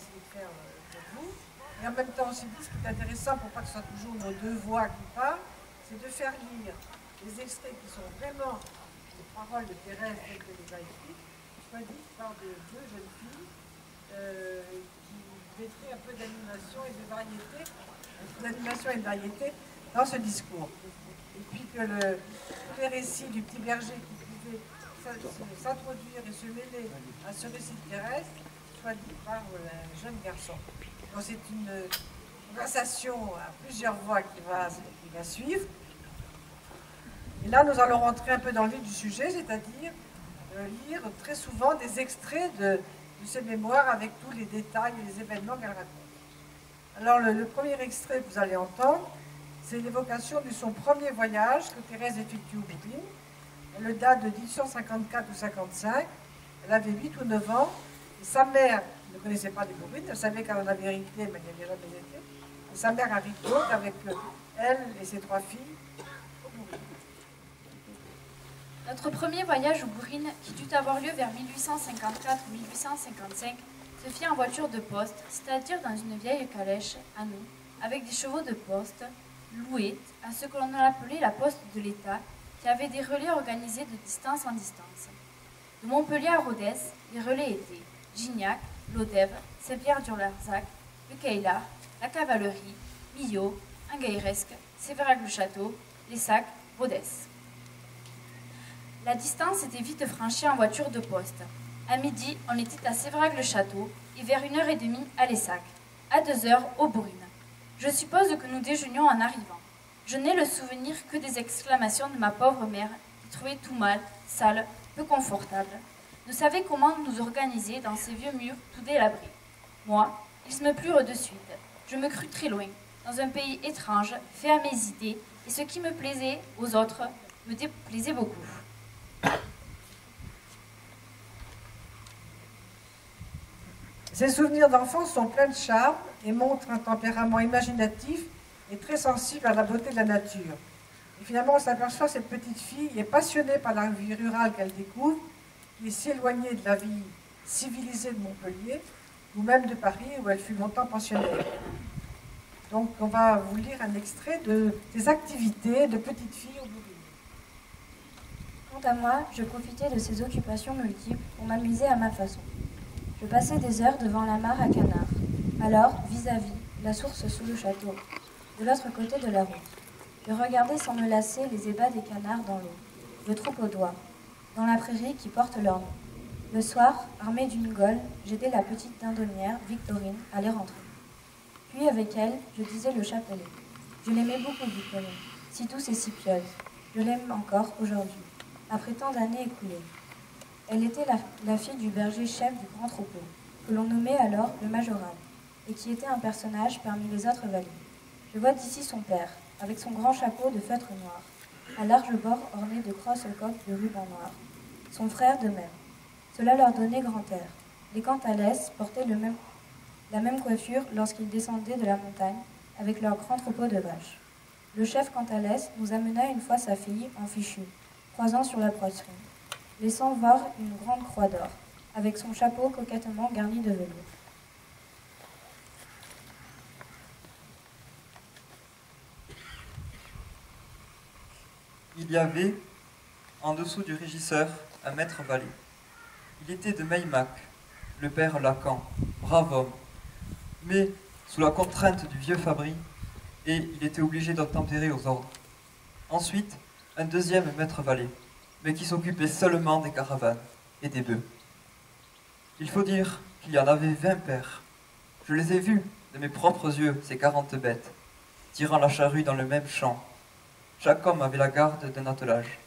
essayer de faire pour vous. Et en même temps, on s'est dit, ce qui est intéressant pour pas que ce soit toujours nos deux voix qui parlent, c'est de faire lire les extraits qui sont vraiment les paroles de Thérèse telles que les a écrites, soit dites par de deux jeunes filles qui mettraient un peu d'animation et de variété, dans ce discours. Et puis que tous les récits du petit berger qui pouvait s'introduire et se mêler à ce récit de Thérèse soit dit par un jeune garçon. Donc c'est une conversation à plusieurs voix qui va suivre. Et là, nous allons rentrer un peu dans le vif du sujet, c'est-à-dire lire très souvent des extraits de ces mémoires avec tous les détails et les événements qu'elle raconte. Alors, le premier extrait que vous allez entendre, c'est l'évocation de son premier voyage que Thérèse effectue au Bourrine. Elle date de 1854 ou 55. Elle avait 8 ou 9 ans. Et sa mère ne connaissait pas les Bourrines. Elle savait qu'elle en avait hérité, mais elle n'y avait jamais été. Et sa mère arrive donc avec elle et ses 3 filles au Bourrine. Notre premier voyage aux Bourrines, qui dut avoir lieu vers 1854 ou 1855, se fit en voiture de poste, c'est-à-dire dans une vieille calèche, à nous, avec des chevaux de poste, loués à ce que l'on appelait la poste de l'État, qui avait des relais organisés de distance en distance. De Montpellier à Rodez, les relais étaient Gignac, Lodève, Saint-Pierre-du-Larzac, le Caillard, la Cavalerie, Millau, Angueiresque, Sévérac-le-Château, Les Sacs, Rodez. La distance était vite franchie en voiture de poste. À midi, on était à Sévérac-le-Château et vers 1h30 à Lessac, à 2h au Bourrine. Je suppose que nous déjeunions en arrivant. Je n'ai le souvenir que des exclamations de ma pauvre mère, qui trouvait tout mal, sale, peu confortable. Ne savait comment nous organiser dans ces vieux murs tout délabrés. Moi, ils me plurent de suite. Je me crus très loin, dans un pays étrange, fait à mes idées, et ce qui me plaisait aux autres me déplaisait beaucoup. Ses souvenirs d'enfance sont pleins de charme et montrent un tempérament imaginatif et très sensible à la beauté de la nature. Et finalement, on s'aperçoit que cette petite fille est passionnée par la vie rurale qu'elle découvre, qui est si éloignée de la vie civilisée de Montpellier, ou même de Paris, où elle fut longtemps pensionnaire. Donc, on va vous lire un extrait des activités de petite fille au Bourrine. Quant à moi, je profitais de ces occupations multiples pour m'amuser à ma façon. Je passais des heures devant la mare à canards. Alors, vis-à-vis, la source sous le château, de l'autre côté de la route. Je regardais sans me lasser les ébats des canards dans l'eau, le troupeau d'oies, dans la prairie qui porte leur nom. Le soir, armée d'une gaule, j'aidais la petite dindonnière, Victorine, à les rentrer. Puis avec elle, je disais le chapelet. Je l'aimais beaucoup, Victorine, si douce et si pieuse. Je l'aime encore aujourd'hui, après tant d'années écoulées. Elle était la fille du berger chef du grand troupeau, que l'on nommait alors le majoral, et qui était un personnage parmi les autres valets. Je vois d'ici son père, avec son grand chapeau de feutre noir, à large bord orné de grosses coques de ruban noir. Son frère de même. Cela leur donnait grand air. Les Cantalès portaient la même coiffure lorsqu'ils descendaient de la montagne, avec leur grand troupeau de vaches. Le chef Cantalès nous amena une fois sa fille en fichu, croisant sur la poitrine, laissant voir une grande croix d'or, avec son chapeau coquettement garni de velours. Il y avait, en dessous du régisseur, un maître valet. Il était de Meymac, le père Lacan, brave homme, mais sous la contrainte du vieux Fabry, et il était obligé d'obtempérer aux ordres. Ensuite, un deuxième maître valet, mais qui s'occupait seulement des caravanes et des bœufs. Il faut dire qu'il y en avait 20 pères. Je les ai vus de mes propres yeux, ces 40 bêtes, tirant la charrue dans le même champ. Chaque homme avait la garde d'un attelage.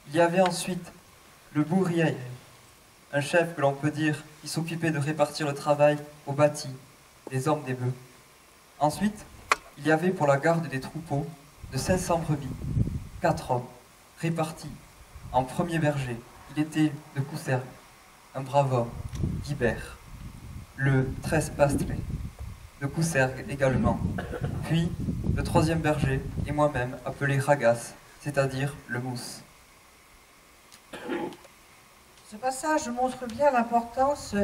Il y avait ensuite le bourrier, un chef que l'on peut dire qui s'occupait de répartir le travail au bâti, des hommes des bœufs. Ensuite, il y avait pour la garde des troupeaux de 500 brebis, 4 hommes, répartis en premier berger. Il était de Coussergues, un brave homme, Guibert, le 13 Pastré, de Coussergues également, puis le troisième berger et moi-même appelé Ragas, c'est-à-dire le mousse. Ce passage montre bien l'importance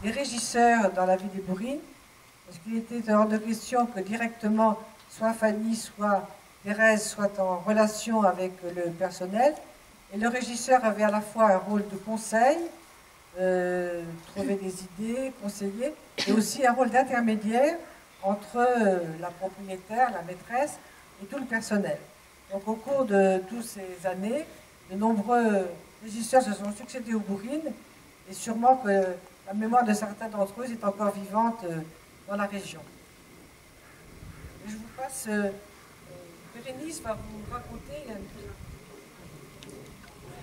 des régisseurs dans la vie des bourrines, parce qu'il était hors de question que directement, soit Fanny, soit Thérèse soient en relation avec le personnel. Et le régisseur avait à la fois un rôle de conseil, trouver des idées, conseiller, et aussi un rôle d'intermédiaire entre la propriétaire, la maîtresse et tout le personnel. Donc au cours de toutes ces années, de nombreux régisseurs se sont succédés aux bourrines, et sûrement que la mémoire de certains d'entre eux est encore vivante dans la région. Et je vous passe, Bérénice va vous raconter une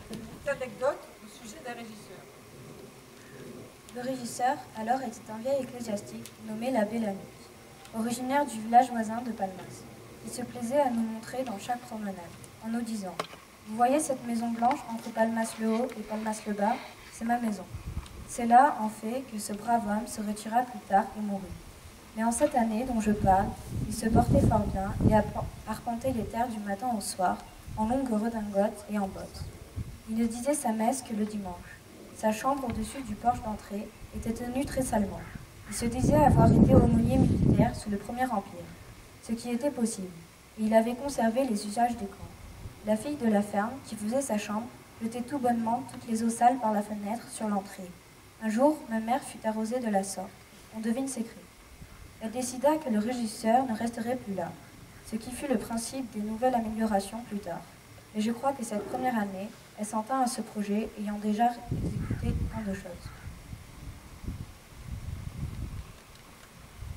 petite anecdote au sujet d'un régisseur. Le régisseur, alors, était un vieil ecclésiastique nommé l'abbé Lanoute, originaire du village voisin de Palmas. Il se plaisait à nous montrer dans chaque promenade, en nous disant « Vous voyez cette maison blanche entre Palmas-le-Haut et Palmas-le-Bas, c'est ma maison. » C'est là, en fait, que ce brave homme se retira plus tard et mourut. Mais en cette année dont je parle, il se portait fort bien et arpentait les terres du matin au soir, en longue redingote et en bottes. Il ne disait sa messe que le dimanche. Sa chambre au-dessus du porche d'entrée était tenue très salement. Il se disait avoir été aumônier militaire sous le Premier Empire, ce qui était possible, et il avait conservé les usages du camp. La fille de la ferme, qui faisait sa chambre, jetait tout bonnement toutes les eaux sales par la fenêtre sur l'entrée. Un jour, ma mère fut arrosée de la sorte. On devine ses cris. Elle décida que le régisseur ne resterait plus là, ce qui fut le principe des nouvelles améliorations plus tard. Et je crois que cette première année, elle s'en tint à ce projet, ayant déjà exécuté tant de choses.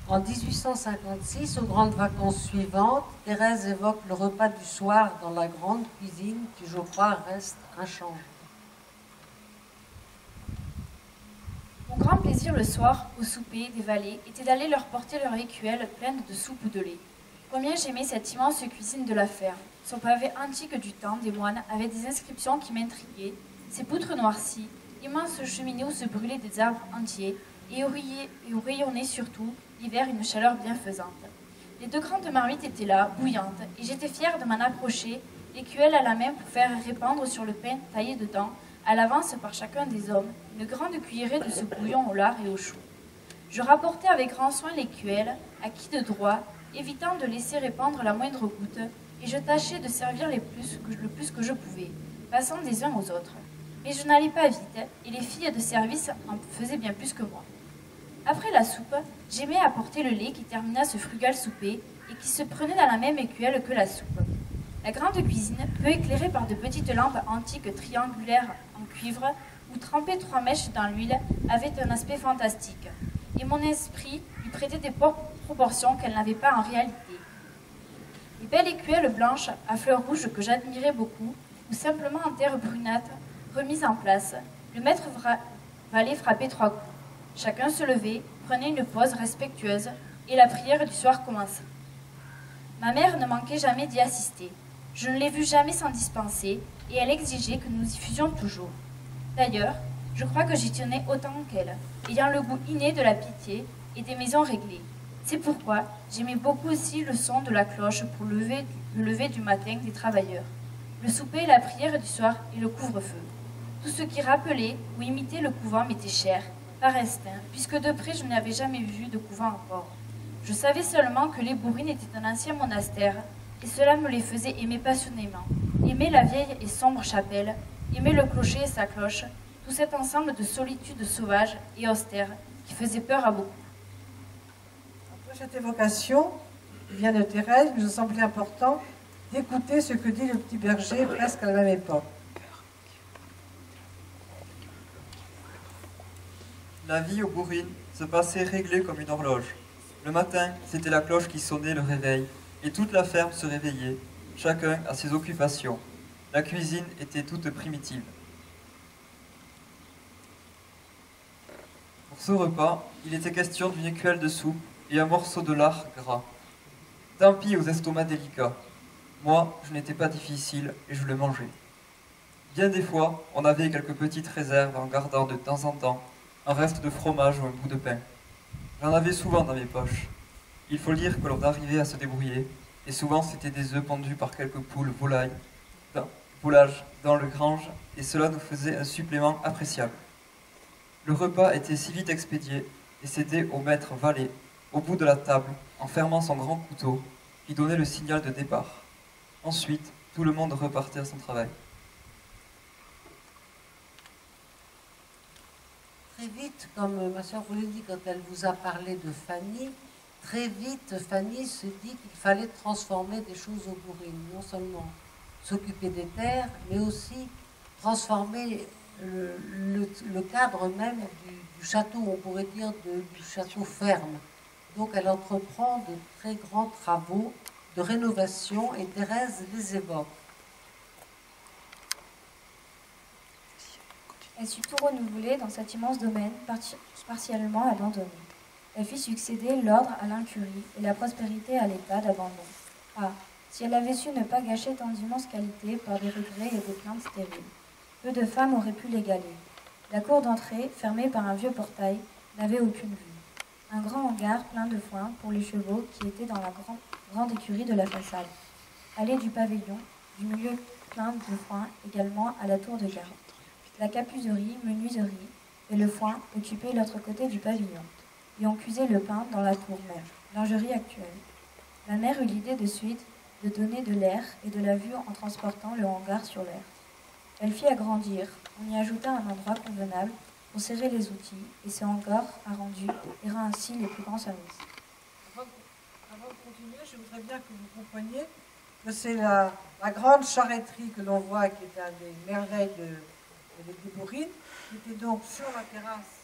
En 1856, aux grandes vacances suivantes, Thérèse évoque le repas du soir dans la grande cuisine qui, je crois, reste inchangée. Mon grand plaisir le soir, au souper des valets, était d'aller leur porter leur écuelle pleine de soupe ou de lait. Combien j'aimais cette immense cuisine de la ferme. Son pavé antique du temps des moines avait des inscriptions qui m'intriguaient, ses poutres noircies, immenses cheminées où se brûlaient des arbres entiers, et où rayonnait surtout, l'hiver, une chaleur bienfaisante. Les deux grandes marmites étaient là, bouillantes, et j'étais fière de m'en approcher, l'écuelle à la main pour faire répandre sur le pain taillé dedans, à l'avance par chacun des hommes, une grande cuillerée de ce bouillon au lard et au chou. Je rapportais avec grand soin l'écuelle, acquis de droit, évitant de laisser répandre la moindre goutte, et je tâchais de servir le plus que je pouvais, passant des uns aux autres. Mais je n'allais pas vite, et les filles de service en faisaient bien plus que moi. Après la soupe, j'aimais apporter le lait qui termina ce frugal souper, et qui se prenait dans la même écuelle que la soupe. La grande cuisine, peu éclairée par de petites lampes antiques triangulaires en cuivre, où trempaient 3 mèches dans l'huile, avait un aspect fantastique, et mon esprit lui prêtait des proportions qu'elle n'avait pas en réalité. Les belles écuelles blanches à fleurs rouges que j'admirais beaucoup, ou simplement en terre brunâtre, remises en place, le maître valet frappait 3 coups. Chacun se levait, prenait une pause respectueuse, et la prière du soir commençait. Ma mère ne manquait jamais d'y assister. Je ne l'ai vue jamais s'en dispenser, et elle exigeait que nous y fusions toujours. D'ailleurs, je crois que j'y tenais autant qu'elle, ayant le goût inné de la pitié et des maisons réglées. C'est pourquoi j'aimais beaucoup aussi le son de la cloche pour le lever du matin des travailleurs, le souper, la prière du soir et le couvre-feu. Tout ce qui rappelait ou imitait le couvent m'était cher, par instinct, puisque de près je n'avais jamais vu de couvent encore. Je savais seulement que les bourrines étaient un ancien monastère, et cela me les faisait aimer passionnément. Aimer la vieille et sombre chapelle, aimer le clocher et sa cloche, tout cet ensemble de solitude sauvage et austère qui faisait peur à beaucoup. Après cette évocation, qui vient de Thérèse, il nous a semblé important d'écouter ce que dit le petit berger presque à la même époque. La vie aux bourrines se passait réglée comme une horloge. Le matin, c'était la cloche qui sonnait le réveil, et toute la ferme se réveillait, chacun à ses occupations. La cuisine était toute primitive. Pour ce repas, il était question d'une écuelle de soupe et un morceau de lard gras. Tant pis aux estomacs délicats. Moi, je n'étais pas difficile et je le mangeais. Bien des fois, on avait quelques petites réserves en gardant de temps en temps un reste de fromage ou un bout de pain. J'en avais souvent dans mes poches. Il faut dire que l'on arrivait à se débrouiller, et souvent c'était des œufs pendus par quelques poules volages dans le grange, et cela nous faisait un supplément appréciable. Le repas était si vite expédié, et c'était au maître valet, au bout de la table, en fermant son grand couteau, qui donnait le signal de départ. Ensuite, tout le monde repartait à son travail. Très vite, comme ma soeur vous l'a dit quand elle vous a parlé de Fanny, très vite Fanny se dit qu'il fallait transformer des choses au bourrines. Non seulement s'occuper des terres, mais aussi transformer le cadre même du château, on pourrait dire du château ferme. Donc elle entreprend de très grands travaux de rénovation et Thérèse les évoque. Elle sut tout renouveler dans cet immense domaine partiellement abandonné. Elle fit succéder l'ordre à l'incurie et la prospérité à l'état d'abandon. Ah, si elle avait su ne pas gâcher tant d'immenses qualités par des regrets et des plaintes stériles. Peu de femmes auraient pu l'égaler. La cour d'entrée, fermée par un vieux portail, n'avait aucune vue. Un grand hangar plein de foin pour les chevaux qui étaient dans la grande écurie de la façade. Allée du pavillon, du milieu plein de foin également à la tour de garde. La capuserie, menuiserie et le foin occupaient l'autre côté du pavillon, et on cuisait le pain dans la tour mère, lingerie actuelle. La mère eut l'idée de suite de donner de l'air et de la vue en transportant le hangar sur l'air. Elle fit agrandir, on y ajouta un endroit convenable pour serrer les outils, et ce hangar arrondi ira ainsi les plus grands services. Avant de continuer, je voudrais bien que vous compreniez que c'est la grande charretterie que l'on voit, qui est une des merveilles des Bourrines, qui était donc sur la terrasse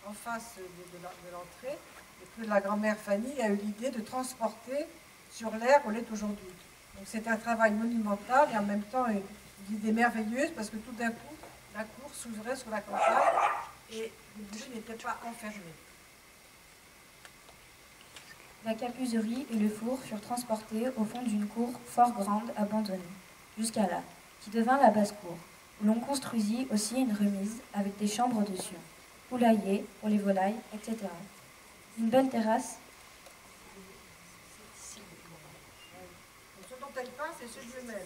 en face de l'entrée, et que la grand-mère Fanny a eu l'idée de transporter sur l'air où elle est aujourd'hui. Donc c'est un travail monumental et en même temps une idée merveilleuse parce que tout d'un coup, la cour s'ouvrait sur la campagne et les Bourrines n'étaient pas enfermées. La capuserie et le four furent transportés au fond d'une cour fort grande abandonnée, jusqu'à là, qui devint la basse-cour, où l'on construisit aussi une remise avec des chambres dessus, poulailler pour les volailles, etc. Une belle terrasse. Ce dont elle parle, c'est ce lieu même.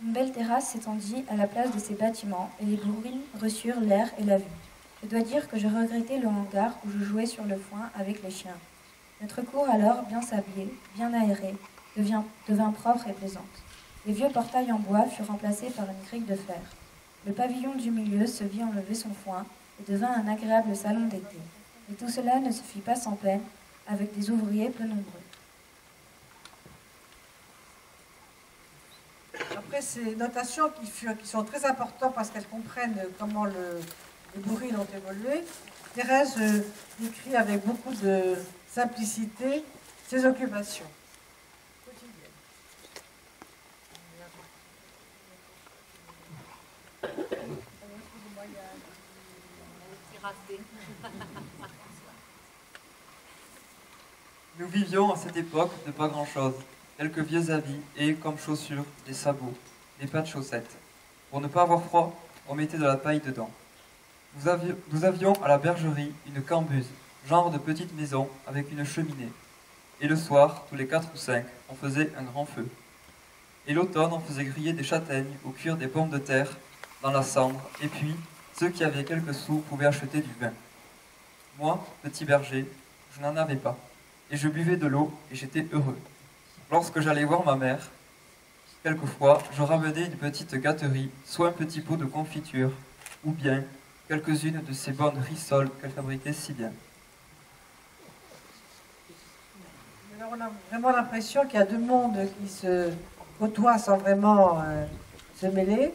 Une belle terrasse s'étendit à la place de ces bâtiments et les Bourrines reçurent l'air et la vue. Je dois dire que je regrettais le hangar où je jouais sur le foin avec les chiens. Notre cour alors, bien sablée, bien aérée, devint propre et plaisante. Les vieux portails en bois furent remplacés par une grille de fer. Le pavillon du milieu se vit enlever son foin et devint un agréable salon d'été. Et tout cela ne se fit pas sans peine, avec des ouvriers peu nombreux. Après ces notations qui sont très importantes parce qu'elles comprennent comment les Bourrines ont évolué, Thérèse décrit avec beaucoup de simplicité ses occupations quotidiennes. Nous vivions à cette époque de pas grand-chose, quelques vieux habits et, comme chaussures, des sabots, des pattes chaussettes. Pour ne pas avoir froid, on mettait de la paille dedans. Nous avions à la bergerie une cambuse, genre de petite maison avec une cheminée. Et le soir, tous les 4 ou 5, on faisait un grand feu. Et l'automne, on faisait griller des châtaignes ou cuire des pommes de terre dans la cendre, et puis, ceux qui avaient quelques sous pouvaient acheter du vin. Moi, petit berger, je n'en avais pas, et je buvais de l'eau, et j'étais heureux. Lorsque j'allais voir ma mère, quelquefois, je ramenais une petite gâterie, soit un petit pot de confiture, ou bien quelques-unes de ces bonnes rissoles qu'elle fabriquait si bien. Alors on a vraiment l'impression qu'il y a deux mondes qui se côtoient sans vraiment se mêler.